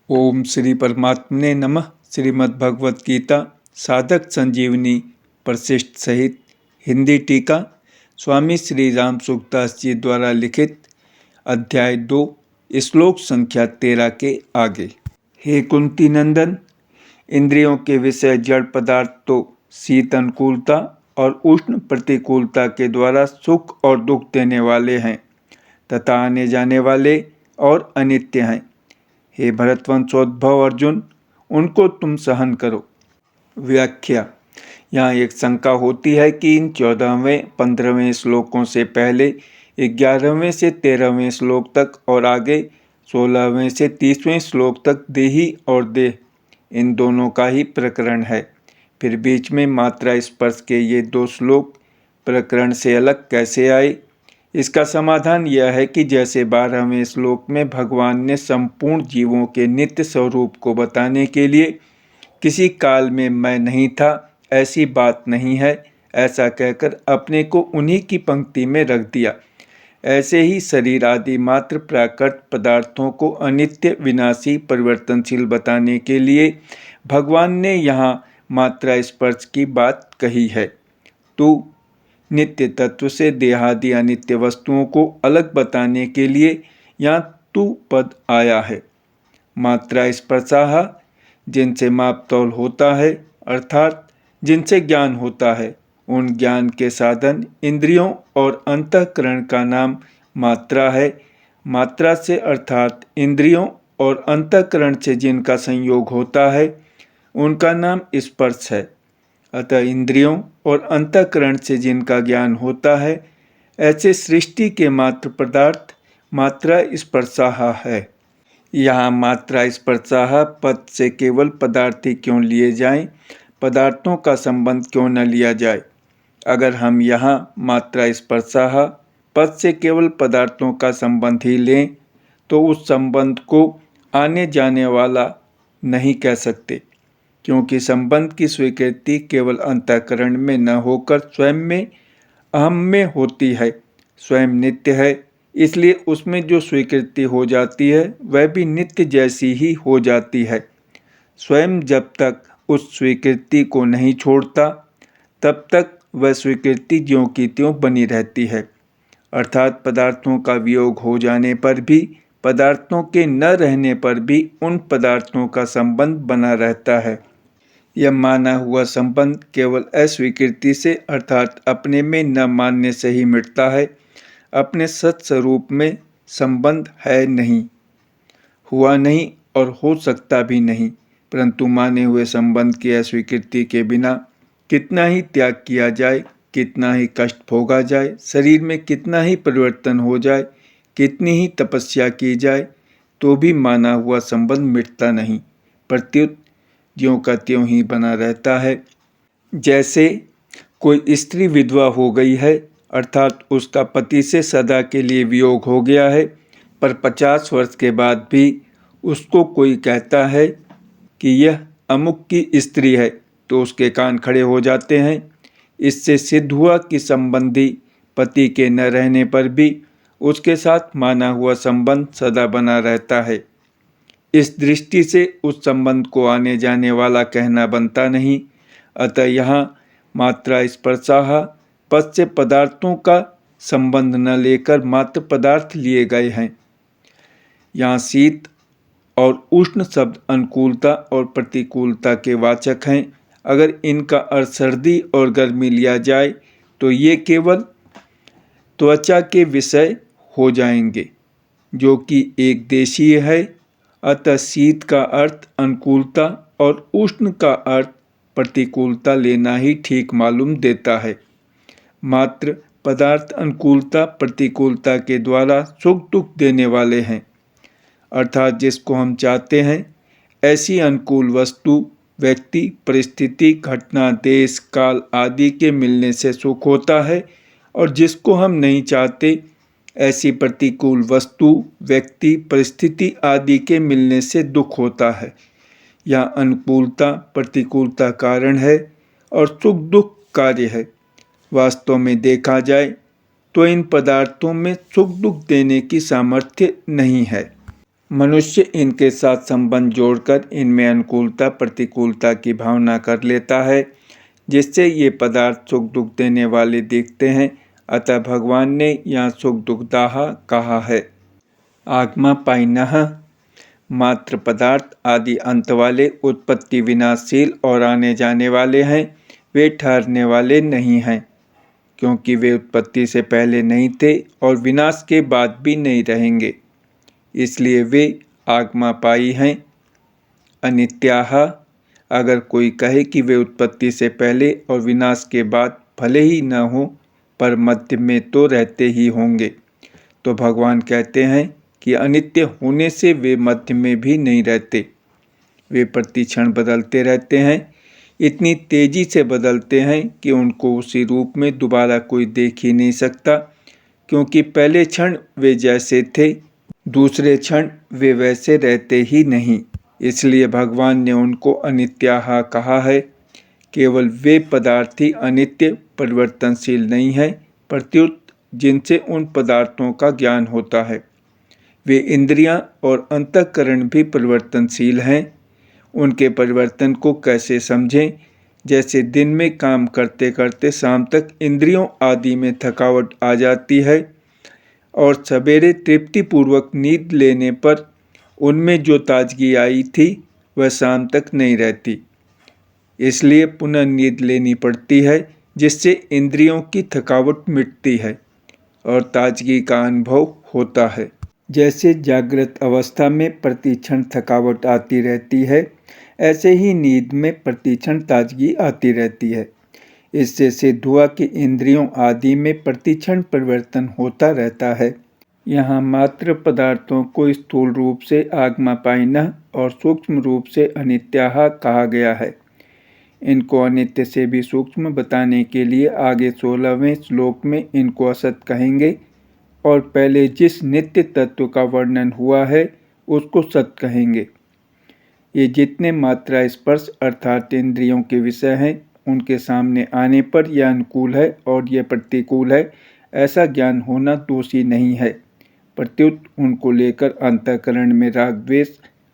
ओम श्री परमात्मने नमः। श्रीमद् भगवत गीता साधक संजीवनी प्रशिष्ट सहित हिंदी टीका स्वामी श्री राम सुखदास जी द्वारा लिखित अध्याय 2 श्लोक संख्या 13 के आगे। हे कुंती नंदन, इंद्रियों के विषय जड़ पदार्थ तो शीत अनुकूलता और उष्ण प्रतिकूलता के द्वारा सुख और दुख देने वाले हैं तथा आने जाने वाले और अनित्य हैं। हे भरतवंशोद्भव अर्जुन, उनको तुम सहन करो। व्याख्या। यहाँ एक शंका होती है कि इन 14वें 15वें श्लोकों से पहले 11वें से 13वें श्लोक तक और आगे 16वें से 30वें श्लोक तक देही और देह इन दोनों का ही प्रकरण है, फिर बीच में मात्रा स्पर्श के ये 2 श्लोक प्रकरण से अलग कैसे आए। इसका समाधान यह है कि जैसे 12वें श्लोक में भगवान ने संपूर्ण जीवों के नित्य स्वरूप को बताने के लिए किसी काल में मैं नहीं था ऐसी बात नहीं है ऐसा कहकर अपने को उन्हीं की पंक्ति में रख दिया, ऐसे ही शरीर आदि मात्र प्राकृत पदार्थों को अनित्य विनाशी परिवर्तनशील बताने के लिए भगवान ने यहाँ मात्रा स्पर्श की बात कही है। तो नित्य तत्व से देहादि अनित्य वस्तुओं को अलग बताने के लिए यहाँ तू पद आया है। मात्रा स्पर्शाः जिनसे माप तौल होता है अर्थात जिनसे ज्ञान होता है, उन ज्ञान के साधन इंद्रियों और अंतःकरण का नाम मात्रा है। मात्रा से अर्थात इंद्रियों और अंतःकरण से जिनका संयोग होता है उनका नाम स्पर्श है। अतः इंद्रियों और अंतःकरण से जिनका ज्ञान होता है ऐसे सृष्टि के मात्र पदार्थ मात्रा स्पर्शाः है। यहाँ मात्रा स्पर्शाः पद से केवल पदार्थ ही क्यों लिए जाएं, पदार्थों का संबंध क्यों न लिया जाए। अगर हम यहाँ मात्रा स्पर्शाः पद से केवल पदार्थों का संबंध ही लें तो उस संबंध को आने जाने वाला नहीं कह सकते, क्योंकि संबंध की स्वीकृति केवल अंतःकरण में न होकर स्वयं में अहम में होती है। स्वयं नित्य है, इसलिए उसमें जो स्वीकृति हो जाती है वह भी नित्य जैसी ही हो जाती है। स्वयं जब तक उस स्वीकृति को नहीं छोड़ता तब तक वह स्वीकृति ज्यों की त्यों बनी रहती है। अर्थात पदार्थों का वियोग हो जाने पर भी, पदार्थों के न रहने पर भी उन पदार्थों का संबंध बना रहता है। यह माना हुआ संबंध केवल अस्वीकृति से अर्थात अपने में न मानने से ही मिटता है। अपने सत्स्वरूप में संबंध है नहीं, हुआ नहीं और हो सकता भी नहीं, परंतु माने हुए संबंध की अस्वीकृति के बिना कितना ही त्याग किया जाए, कितना ही कष्ट भोगा जाए, शरीर में कितना ही परिवर्तन हो जाए, कितनी ही तपस्या की जाए, तो भी माना हुआ संबंध मिटता नहीं, प्रत्युत ज्यों का त्यों ही बना रहता है। जैसे कोई स्त्री विधवा हो गई है अर्थात उसका पति से सदा के लिए वियोग हो गया है, पर 50 वर्ष के बाद भी उसको कोई कहता है कि यह अमुक की स्त्री है तो उसके कान खड़े हो जाते हैं। इससे सिद्ध हुआ कि संबंधी पति के न रहने पर भी उसके साथ माना हुआ संबंध सदा बना रहता है। इस दृष्टि से उस संबंध को आने जाने वाला कहना बनता नहीं। अतः यहाँ मात्रा स्पर्शाः पद से पदार्थों का संबंध न लेकर मात्र पदार्थ लिए गए हैं। यहाँ शीत और उष्ण शब्द अनुकूलता और प्रतिकूलता के वाचक हैं। अगर इनका अर्थ सर्दी और गर्मी लिया जाए तो ये केवल त्वचा के विषय हो जाएंगे, जो कि एक देशीय है। अतः शीत का अर्थ अनुकूलता और उष्ण का अर्थ प्रतिकूलता लेना ही ठीक मालूम देता है। मात्र पदार्थ अनुकूलता प्रतिकूलता के द्वारा सुख दुख देने वाले हैं, अर्थात जिसको हम चाहते हैं ऐसी अनुकूल वस्तु, व्यक्ति, परिस्थिति, घटना, देश, काल आदि के मिलने से सुख होता है, और जिसको हम नहीं चाहते ऐसी प्रतिकूल वस्तु, व्यक्ति, परिस्थिति आदि के मिलने से दुख होता है। यहाँ अनुकूलता प्रतिकूलता कारण है और सुख दुख कार्य है। वास्तव में देखा जाए तो इन पदार्थों में सुख दुख देने की सामर्थ्य नहीं है। मनुष्य इनके साथ संबंध जोड़कर इनमें अनुकूलता प्रतिकूलता की भावना कर लेता है, जिससे ये पदार्थ सुख दुख देने वाले दिखते हैं। अतः भगवान ने यहाँ सुख दुखदाह कहा है। आगमापायिनः मात्र पदार्थ आदि अंत वाले, उत्पत्ति विनाशशील और आने जाने वाले हैं। वे ठहरने वाले नहीं हैं, क्योंकि वे उत्पत्ति से पहले नहीं थे और विनाश के बाद भी नहीं रहेंगे, इसलिए वे आगमापायी हैं। अनित्याः अगर कोई कहे कि वे उत्पत्ति से पहले और विनाश के बाद भले ही न हो पर मध्य में तो रहते ही होंगे, तो भगवान कहते हैं कि अनित्य होने से वे मध्य में भी नहीं रहते। वे प्रति क्षण बदलते रहते हैं, इतनी तेजी से बदलते हैं कि उनको उसी रूप में दोबारा कोई देख ही नहीं सकता, क्योंकि पहले क्षण वे जैसे थे, दूसरे क्षण वे वैसे रहते ही नहीं। इसलिए भगवान ने उनको अनित्याः कहा है। केवल वे पदार्थ ही अनित्य परिवर्तनशील नहीं है, प्रत्युत जिनसे उन पदार्थों का ज्ञान होता है। वे इंद्रियां और अंतःकरण भी परिवर्तनशील हैं। उनके परिवर्तन को कैसे समझें? जैसे दिन में काम करते करते शाम तक इंद्रियों आदि में थकावट आ जाती है और सवेरे तृप्तिपूर्वक नींद लेने पर उनमें जो ताजगी आई थी वह शाम तक नहीं रहती, इसलिए पुनः नींद लेनी पड़ती है, जिससे इंद्रियों की थकावट मिटती है और ताजगी का अनुभव होता है। जैसे जागृत अवस्था में प्रतिक्षण थकावट आती रहती है, ऐसे ही नींद में प्रतिक्षण ताजगी आती रहती है। इससे सिद्ध हुआ कि इंद्रियों आदि में प्रतिक्षण परिवर्तन होता रहता है। यहाँ मात्र पदार्थों को स्थूल रूप से आगमापायिनः और सूक्ष्म रूप से अनित्याः कहा गया है। इनको अनित्य से भी सूक्ष्म बताने के लिए आगे 16वें श्लोक में इनको असत कहेंगे और पहले जिस नित्य तत्व का वर्णन हुआ है उसको सत कहेंगे। ये जितने मात्रा स्पर्श अर्थात इंद्रियों के विषय हैं, उनके सामने आने पर यह अनुकूल है और यह प्रतिकूल है ऐसा ज्ञान होना दोषी नहीं है, प्रत्युत उनको लेकर अंतःकरण में राग द्वेष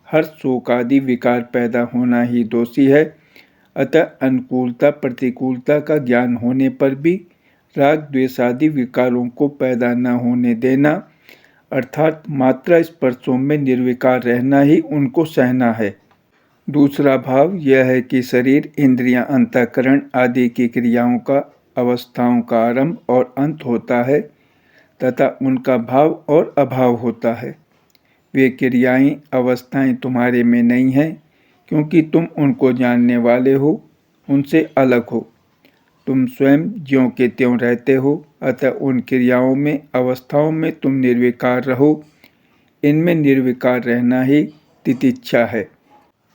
हर्ष शोक आदि विकार पैदा होना ही दोषी है। अतः अनुकूलता प्रतिकूलता का ज्ञान होने पर भी राग द्वेष आदि विकारों को पैदा न होने देना, अर्थात मात्रा स्पर्शों में निर्विकार रहना ही उनको सहना है। दूसरा भाव यह है कि शरीर इंद्रियां अंतःकरण आदि की क्रियाओं का अवस्थाओं का आरंभ और अंत होता है तथा उनका भाव और अभाव होता है। वे क्रियाएं अवस्थाएं तुम्हारे में नहीं हैं, क्योंकि तुम उनको जानने वाले हो, उनसे अलग हो। तुम स्वयं ज्यों के त्यों रहते हो, अतः उन क्रियाओं में अवस्थाओं में तुम निर्विकार रहो। इनमें निर्विकार रहना ही तितिक्षा है।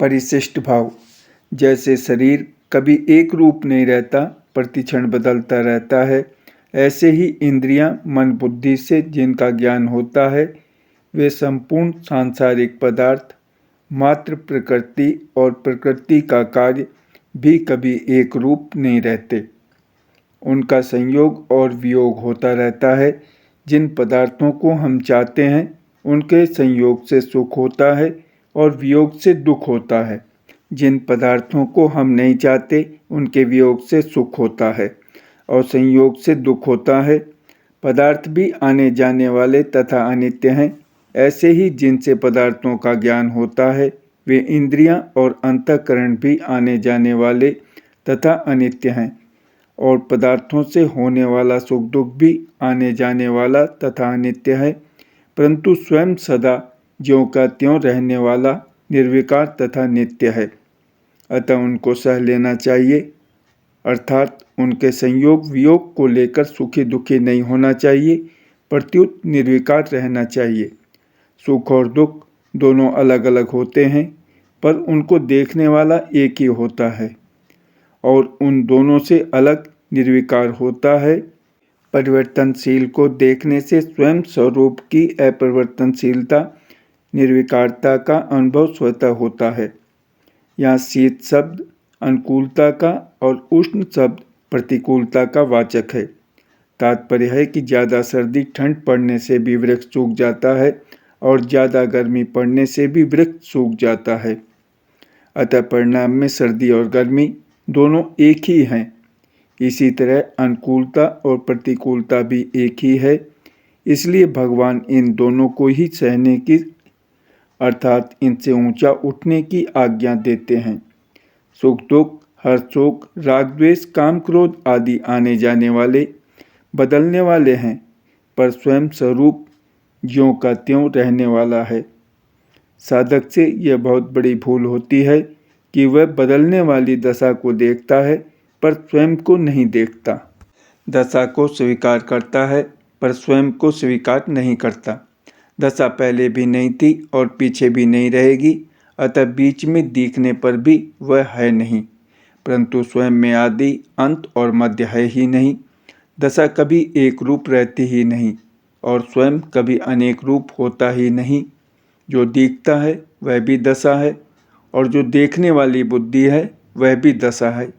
परिशिष्ट भाव जैसे शरीर कभी एक रूप नहीं रहता, प्रतिक्षण बदलता रहता है, ऐसे ही इंद्रियां मन बुद्धि से जिनका ज्ञान होता है वे संपूर्ण सांसारिक पदार्थ मात्र प्रकृति और प्रकृति का कार्य भी कभी एक रूप नहीं रहते। उनका संयोग और वियोग होता रहता है। जिन पदार्थों को हम चाहते हैं उनके संयोग से सुख होता है और वियोग से दुख होता है। जिन पदार्थों को हम नहीं चाहते उनके वियोग से सुख होता है और संयोग से दुख होता है। पदार्थ भी आने जाने वाले तथा अनित्य हैं। ऐसे ही जिनसे पदार्थों का ज्ञान होता है वे इंद्रियां और अंतःकरण भी आने जाने वाले तथा अनित्य हैं और पदार्थों से होने वाला सुख दुख भी आने जाने वाला तथा अनित्य है, परंतु स्वयं सदा ज्यों का त्यों रहने वाला निर्विकार तथा नित्य है। अतः उनको सह लेना चाहिए, अर्थात उनके संयोग वियोग को लेकर सुखी दुखी नहीं होना चाहिए, प्रत्युत निर्विकार रहना चाहिए। सुख और दुख दोनों अलग अलग होते हैं, पर उनको देखने वाला एक ही होता है और उन दोनों से अलग निर्विकार होता है। परिवर्तनशील को देखने से स्वयं स्वरूप की अपरिवर्तनशीलता निर्विकारता का अनुभव स्वतः होता है। यहाँ शीत शब्द अनुकूलता का और उष्ण शब्द प्रतिकूलता का वाचक है। तात्पर्य है कि ज़्यादा सर्दी ठंड पड़ने से भी वृक्ष सूख जाता है, और ज़्यादा गर्मी पड़ने से भी वृक्ष सूख जाता है। अतः परिणाम में सर्दी और गर्मी दोनों एक ही हैं। इसी तरह अनुकूलता और प्रतिकूलता भी एक ही है। इसलिए भगवान इन दोनों को ही सहने की अर्थात इनसे ऊंचा उठने की आज्ञा देते हैं। सुख दुख, हर्ष शोक, राग द्वेष, काम क्रोध आदि आने जाने वाले बदलने वाले हैं, पर स्वयं स्वरूप ज्यों का त्यों रहने वाला है। साधक से यह बहुत बड़ी भूल होती है कि वह बदलने वाली दशा को देखता है पर स्वयं को नहीं देखता। दशा को स्वीकार करता है पर स्वयं को स्वीकार नहीं करता। दशा पहले भी नहीं थी और पीछे भी नहीं रहेगी, अतः बीच में दिखने पर भी वह है नहीं, परंतु स्वयं में आदि, अंत और मध्य है ही नहीं। दशा कभी एक रूप रहती ही नहीं और स्वयं कभी अनेक रूप होता ही नहीं। जो दिखता है वह भी दशा है और जो देखने वाली बुद्धि है वह भी दशा है।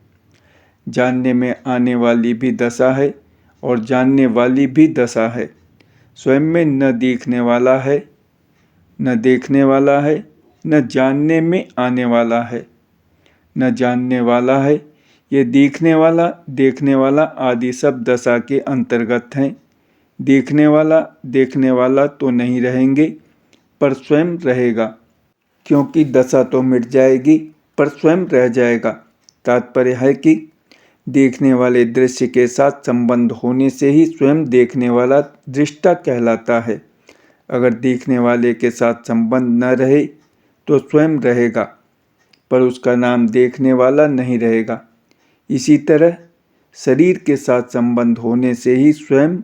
जानने में आने वाली भी दशा है और जानने वाली भी दशा है। स्वयं में न दिखने वाला है, न देखने वाला है, न जानने में आने वाला है, न जानने वाला है। ये दिखने वाला, देखने वाला आदि सब दशा के अंतर्गत हैं। दिखने वाला, देखने वाला तो नहीं रहेंगे, पर स्वयं रहेगा, क्योंकि दशा तो मिट जाएगी पर स्वयं रह जाएगा। तात्पर्य है कि देखने वाले दृश्य के साथ संबंध होने से ही स्वयं देखने वाला दृष्टा कहलाता है। अगर देखने वाले के साथ संबंध न रहे तो स्वयं रहेगा, पर उसका नाम देखने वाला नहीं रहेगा। इसी तरह शरीर के साथ संबंध होने से ही स्वयं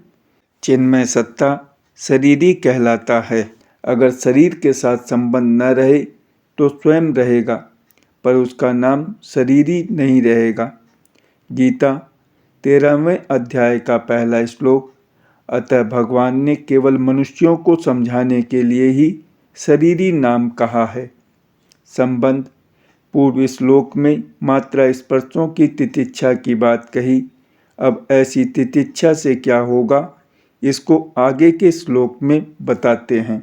चिन्मय सत्ता शरीरी कहलाता है। अगर शरीर के साथ संबंध न रहे तो स्वयं रहेगा, पर उसका नाम शरीरी नहीं रहेगा। गीता 13वें अध्याय का पहला श्लोक। अतः भगवान ने केवल मनुष्यों को समझाने के लिए ही शरीरी नाम कहा है। संबंध। पूर्व श्लोक में मात्रा स्पर्शों की तितिक्षा की बात कही। अब ऐसी तितिक्षा से क्या होगा, इसको आगे के श्लोक में बताते हैं।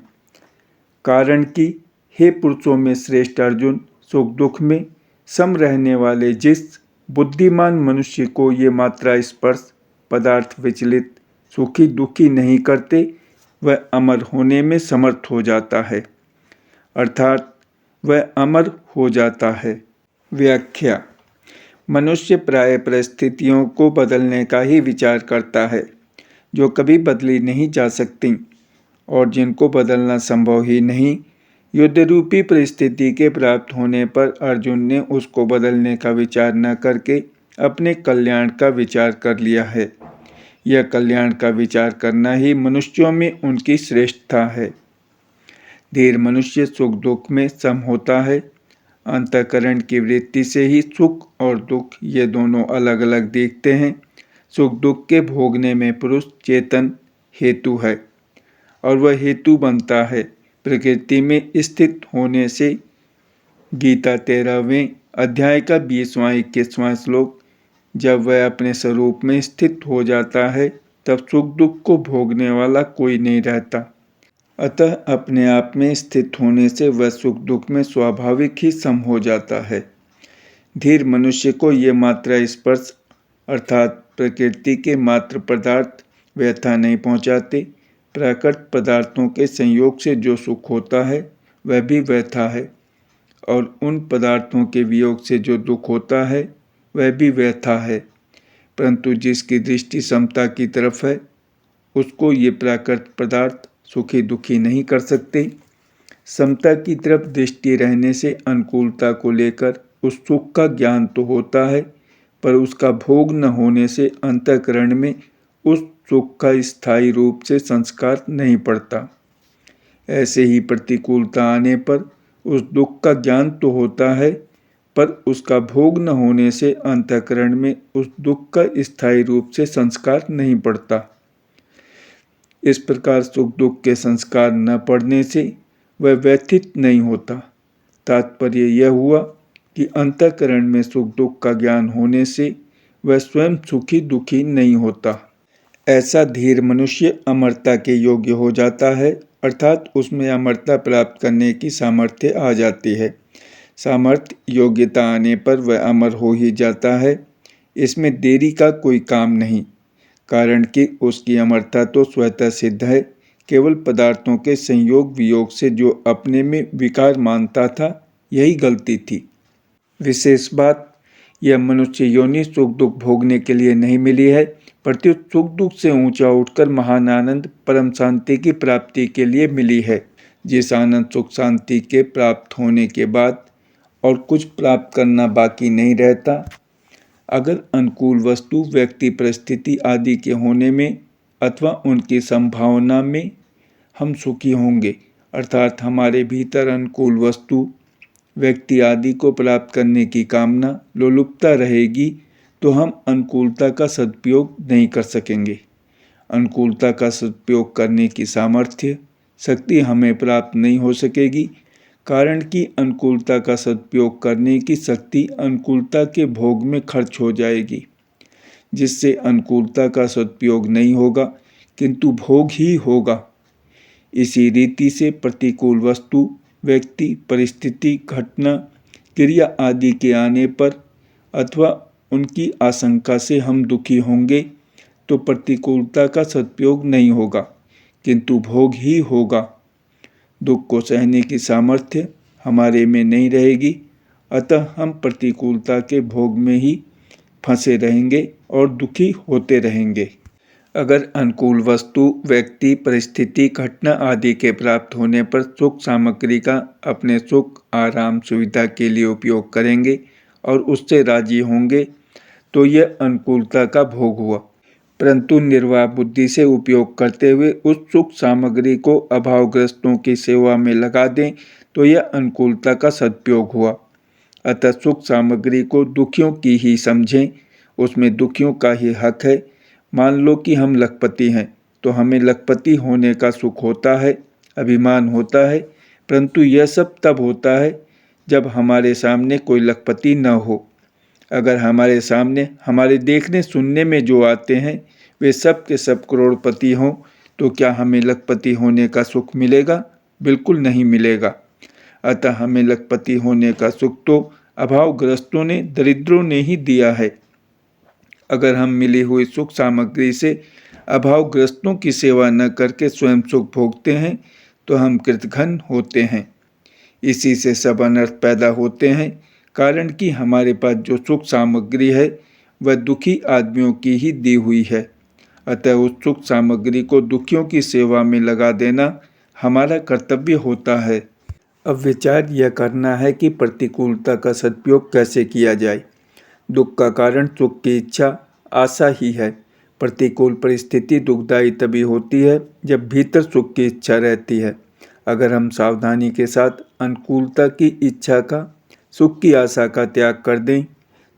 कारण कि हे पुरुषों में श्रेष्ठ अर्जुन, सुख दुख में सम रहने वाले जिस बुद्धिमान मनुष्य को ये मात्रा स्पर्श पदार्थ विचलित, सुखी दुखी नहीं करते, वह अमर होने में समर्थ हो जाता है, अर्थात वह अमर हो जाता है। व्याख्या। मनुष्य प्राय परिस्थितियों को बदलने का ही विचार करता है, जो कभी बदली नहीं जा सकती और जिनको बदलना संभव ही नहीं। युद्ध रूपी परिस्थिति के प्राप्त होने पर अर्जुन ने उसको बदलने का विचार न करके अपने कल्याण का विचार कर लिया है। यह कल्याण का विचार करना ही मनुष्यों में उनकी श्रेष्ठता है। धीर मनुष्य सुख दुख में सम होता है। अंतःकरण की वृत्ति से ही सुख और दुख ये दोनों अलग अलग देखते हैं। सुख दुख के भोगने में पुरुष चेतन हेतु है और वह हेतु बनता है प्रकृति में स्थित होने से। गीता 13वें अध्याय का 20वां 21वां श्लोक। जब वह अपने स्वरूप में स्थित हो जाता है तब सुख दुख को भोगने वाला कोई नहीं रहता। अतः अपने आप में स्थित होने से वह सुख दुख में स्वाभाविक ही सम हो जाता है। धीर मनुष्य को ये मात्रा स्पर्श अर्थात प्रकृति के मात्र पदार्थ व्यथा नहीं पहुँचाते। प्राकृत पदार्थों के संयोग से जो सुख होता है वह भी व्यथा है और उन पदार्थों के वियोग से जो दुख होता है वह भी व्यथा है। परंतु जिसकी दृष्टि समता की तरफ है उसको ये प्राकृत पदार्थ सुखी दुखी नहीं कर सकते। समता की तरफ दृष्टि रहने से अनुकूलता को लेकर उस सुख का ज्ञान तो होता है, पर उसका भोग न होने से अंतःकरण में उस सुख का स्थायी रूप से संस्कार नहीं पड़ता। ऐसे ही प्रतिकूलता आने पर उस दुख का ज्ञान तो होता है, पर उसका भोग न होने से अंतःकरण में उस दुख का स्थायी रूप से संस्कार नहीं पड़ता। इस प्रकार सुख दुख के संस्कार न पड़ने से वह व्यथित नहीं होता। तात्पर्य यह हुआ कि अंतःकरण में सुख दुख का ज्ञान होने से वह स्वयं सुखी दुखी नहीं होता। ऐसा धीर मनुष्य अमरता के योग्य हो जाता है अर्थात उसमें अमरता प्राप्त करने की सामर्थ्य आ जाती है। सामर्थ्य योग्यता आने पर वह अमर हो ही जाता है। इसमें देरी का कोई काम नहीं, कारण कि उसकी अमरता तो स्वतः सिद्ध है। केवल पदार्थों के संयोग वियोग से जो अपने में विकार मानता था, यही गलती थी। विशेष बात, यह मनुष्य योनि सुख दुख भोगने के लिए नहीं मिली है, प्रत्युत सुख दुख से ऊंचा उठकर महान आनंद परम शांति की प्राप्ति के लिए मिली है। जिस आनंद सुख शांति के प्राप्त होने के बाद और कुछ प्राप्त करना बाकी नहीं रहता। अगर अनुकूल वस्तु व्यक्ति परिस्थिति आदि के होने में अथवा उनकी संभावना में हम सुखी होंगे, अर्थात हमारे भीतर अनुकूल वस्तु व्यक्ति आदि को प्राप्त करने की कामना लोलुपता रहेगी, तो हम अनुकूलता का सदुपयोग नहीं कर सकेंगे। अनुकूलता का सदुपयोग करने की सामर्थ्य शक्ति हमें प्राप्त नहीं हो सकेगी, कारण कि अनुकूलता का सदुपयोग करने की शक्ति अनुकूलता के भोग में खर्च हो जाएगी, जिससे अनुकूलता का सदुपयोग नहीं होगा किंतु भोग ही होगा। इसी रीति से प्रतिकूल वस्तु व्यक्ति परिस्थिति घटना क्रिया आदि के आने पर अथवा उनकी आशंका से हम दुखी होंगे तो प्रतिकूलता का सदुपयोग नहीं होगा किंतु भोग ही होगा। दुख को सहने की सामर्थ्य हमारे में नहीं रहेगी, अतः हम प्रतिकूलता के भोग में ही फंसे रहेंगे और दुखी होते रहेंगे। अगर अनुकूल वस्तु व्यक्ति परिस्थिति घटना आदि के प्राप्त होने पर सुख सामग्री का अपने सुख आराम सुविधा के लिए उपयोग करेंगे और उससे राजी होंगे, तो यह अनुकूलता का भोग हुआ। परंतु निर्वाह बुद्धि से उपयोग करते हुए उस सुख सामग्री को अभावग्रस्तों की सेवा में लगा दें, तो यह अनुकूलता का सदुपयोग हुआ। अतः सुख सामग्री को दुखियों की ही समझें, उसमें दुखियों का ही हक है। मान लो कि हम लखपति हैं, तो हमें लखपति होने का सुख होता है, अभिमान होता है, परंतु यह सब तब होता है जब हमारे सामने कोई लखपति न हो। अगर हमारे सामने हमारे देखने सुनने में जो आते हैं वे सब के सब करोड़पति हों, तो क्या हमें लखपति होने का सुख मिलेगा? बिल्कुल नहीं मिलेगा। अतः हमें लखपति होने का सुख तो अभावग्रस्तों ने, दरिद्रों ने ही दिया है। अगर हम मिली हुई सुख सामग्री से अभावग्रस्तों की सेवा न करके स्वयं सुख भोगते हैं, तो हम कृतघ्न होते हैं। इसी से सब अनर्थ पैदा होते हैं, कारण कि हमारे पास जो सुख सामग्री है वह दुखी आदमियों की ही दी हुई है। अतः उस सुख सामग्री को दुखियों की सेवा में लगा देना हमारा कर्तव्य होता है। अब विचार यह करना है कि प्रतिकूलता का सदुपयोग कैसे किया जाए। दुख का कारण सुख की इच्छा आशा ही है। प्रतिकूल परिस्थिति दुखदायी तभी होती है जब भीतर सुख की इच्छा रहती है। अगर हम सावधानी के साथ अनुकूलता की इच्छा का, सुख की आशा का त्याग कर दें,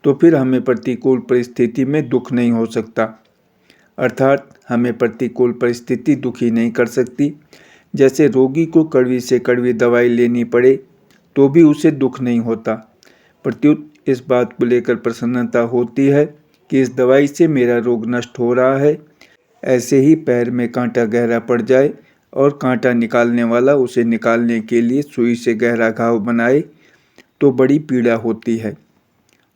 तो फिर हमें प्रतिकूल परिस्थिति में दुख नहीं हो सकता। अर्थात हमें प्रतिकूल परिस्थिति दुखी नहीं कर सकती। जैसे रोगी को कड़वी से कड़वी दवाई लेनी पड़े तो भी उसे दुख नहीं होता, प्रत्युत इस बात को लेकर प्रसन्नता होती है कि इस दवाई से मेरा रोग नष्ट हो रहा है। ऐसे ही पैर में कांटा गहरा पड़ जाए और कांटा निकालने वाला उसे निकालने के लिए सुई से गहरा घाव बनाए तो बड़ी पीड़ा होती है।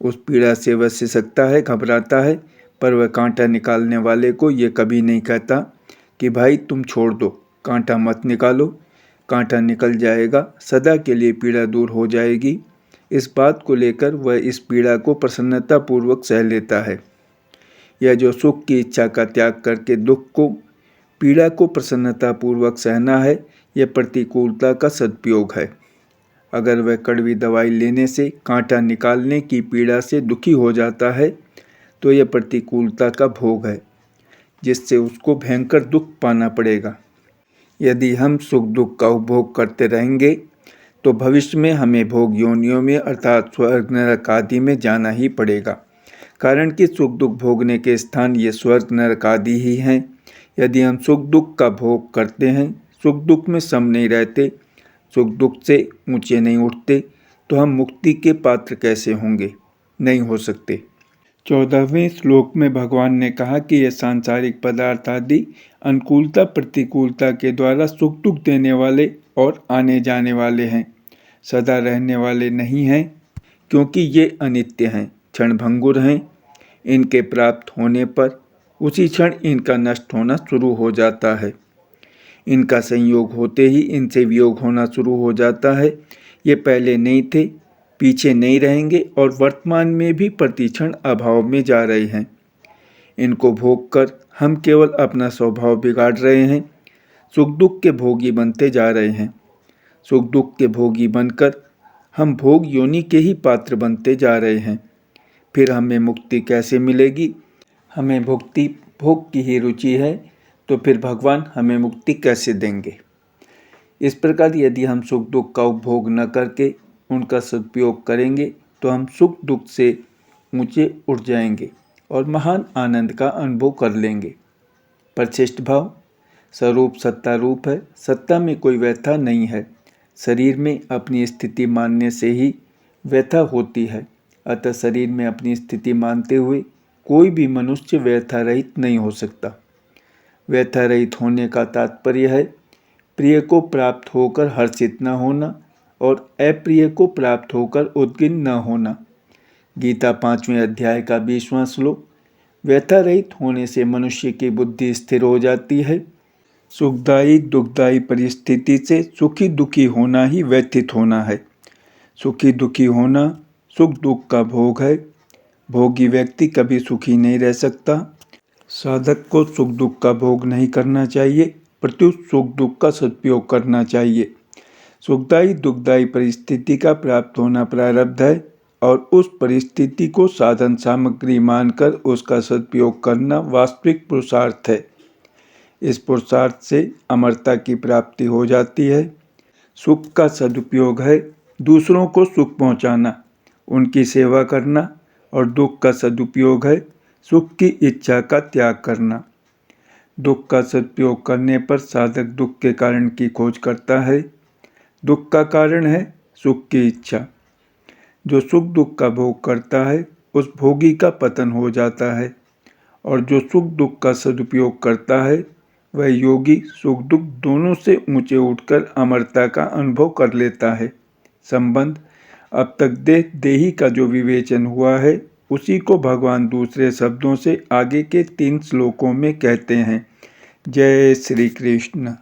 उस पीड़ा से वह सिसकता है, घबराता है, पर वह कांटा निकालने वाले को ये कभी नहीं कहता कि भाई तुम छोड़ दो, कांटा मत निकालो। कांटा निकल जाएगा, सदा के लिए पीड़ा दूर हो जाएगी। इस बात को लेकर वह इस पीड़ा को प्रसन्नतापूर्वक सह लेता है। यह जो सुख की इच्छा का त्याग करके दुख को, पीड़ा को प्रसन्नतापूर्वक सहना है, यह प्रतिकूलता का सदुपयोग है। अगर वह कड़वी दवाई लेने से कांटा निकालने की पीड़ा से दुखी हो जाता है, तो यह प्रतिकूलता का भोग है, जिससे उसको भयंकर दुख पाना पड़ेगा। यदि हम सुख दुख का उपभोग करते रहेंगे तो भविष्य में हमें भोग योनियों में अर्थात स्वर्ग नरक आदि में जाना ही पड़ेगा, कारण कि सुख दुख भोगने के स्थान ये स्वर्ग नरक आदि ही हैं। यदि हम सुख दुख का भोग करते हैं, सुख दुख में सम नहीं रहते, सुख दुख से ऊंचे नहीं उठते, तो हम मुक्ति के पात्र कैसे होंगे? नहीं हो सकते। 14वें श्लोक में भगवान ने कहा कि ये सांसारिक पदार्थ आदि अनुकूलता प्रतिकूलता के द्वारा सुख दुख देने वाले और आने जाने वाले हैं, सदा रहने वाले नहीं हैं, क्योंकि ये अनित्य हैं, क्षणभंगुर हैं। इनके प्राप्त होने पर उसी क्षण इनका नष्ट होना शुरू हो जाता है। इनका संयोग होते ही इनसे वियोग होना शुरू हो जाता है। ये पहले नहीं थे, पीछे नहीं रहेंगे और वर्तमान में भी प्रतिक्षण अभाव में जा रहे हैं। इनको भोग कर हम केवल अपना स्वभाव बिगाड़ रहे हैं, सुख दुख के भोगी बनते जा रहे हैं। सुख दुख के भोगी बनकर हम भोग योनि के ही पात्र बनते जा रहे हैं। फिर हमें मुक्ति कैसे मिलेगी? हमें भुक्ति भोग की ही रुचि है, तो फिर भगवान हमें मुक्ति कैसे देंगे? इस प्रकार यदि हम सुख दुख का उपभोग न करके उनका सदुपयोग करेंगे तो हम सुख दुख से ऊंचे उठ जाएंगे और महान आनंद का अनुभव कर लेंगे। परिशिष्ट भाव। स्वरूप सत्ता रूप है, सत्ता में कोई व्यथा नहीं है। शरीर में अपनी स्थिति मानने से ही व्यथा होती है, अतः शरीर में अपनी स्थिति मानते हुए कोई भी मनुष्य व्यथा रहित नहीं हो सकता। व्यथा रहित होने का तात्पर्य है प्रिय को प्राप्त होकर हर्षित न होना और अप्रिय को प्राप्त होकर उद्विग्न न होना। गीता 5वें अध्याय का 20वां श्लोक। व्यथा रहित होने से मनुष्य की बुद्धि स्थिर हो जाती है। सुखदायी दुखदायी परिस्थिति से सुखी दुखी होना ही व्यथित होना है। सुखी दुखी होना सुख दुख का भोग है। भोगी व्यक्ति कभी सुखी नहीं रह सकता। साधक को सुख दुख का भोग नहीं करना चाहिए, प्रत्युत सुख दुख का सदुपयोग करना चाहिए। सुखदायी दुखदायी परिस्थिति का प्राप्त होना प्रारब्ध है और उस परिस्थिति को साधन सामग्री मानकर उसका सदुपयोग करना वास्तविक पुरुषार्थ है। इस पुरुषार्थ से अमरता की प्राप्ति हो जाती है। सुख का सदुपयोग है दूसरों को सुख पहुंचाना, उनकी सेवा करना, और दुख का सदुपयोग है सुख की इच्छा का त्याग करना। दुख का सदुपयोग करने पर साधक दुख के कारण की खोज करता है। दुख का कारण है सुख की इच्छा। जो सुख दुख का भोग करता है उस भोगी का पतन हो जाता है, और जो सुख दुख का सदुपयोग करता है वह योगी सुख दुख दोनों से ऊंचे उठकर अमरता का अनुभव कर लेता है। संबंध। अब तक देही का जो विवेचन हुआ है उसी को भगवान दूसरे शब्दों से आगे के 3 श्लोकों में कहते हैं। जय श्री कृष्ण।